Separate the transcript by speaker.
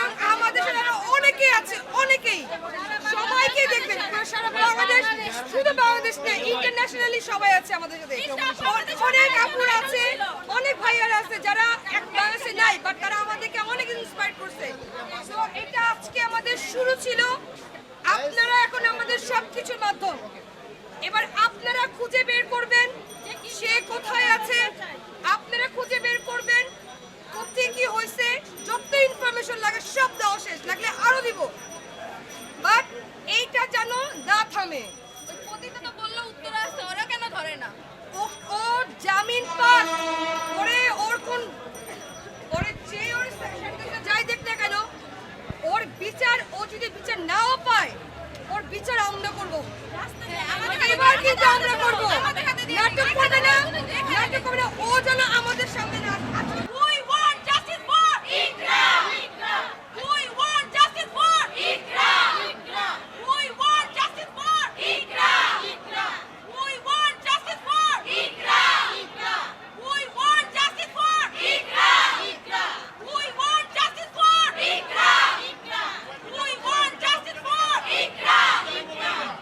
Speaker 1: এবং আমাদের সাথে আরো অনেকেই আছে, অনেকেই, সবাইকে দেখবেন সারা বাংলাদেশ, শুধু বাংলাদেশ না, ইন্টারন্যাশনালি সবাই আছে আমাদের সাথে। অনেক আপুর আছে, অনেক ভাইয়ারা আছে যারা বাংলাদেশে নাই, বাট তারা আমাদেরকে অনেক ইন্সপায়ার করছে। সো এটা আজকে আমাদের শুরু ছিল, আপনারা এখন আমাদের সবকিছুর মাধ্যম। এবার আপনারা খুঁজে বের করবেন সে কোথায় আছে, আপনারা খুঁজে বের করবেন কোথায় কি হয়েছে, যত ইনফরমেশন লাগে সব দেওয়া শেষ, লাগলে আরো দিব, বাট এইটা যেন না থামে।
Speaker 2: প্রতিটা তো বললো উত্তর আসছে, ওরা কেন ধরে না?
Speaker 1: ও জামিন পান ওরে, ওর কোন ওরে যে ওর সেন্টেন্সে যাই দেখ না কেন, ওর বিচার, ও যদি বিচার নাও পায়, ওর বিচার আমরা করবো। এবার কিন্তু আমরা করবো, নাটক করবে না, নাটক করবে না, ও যেন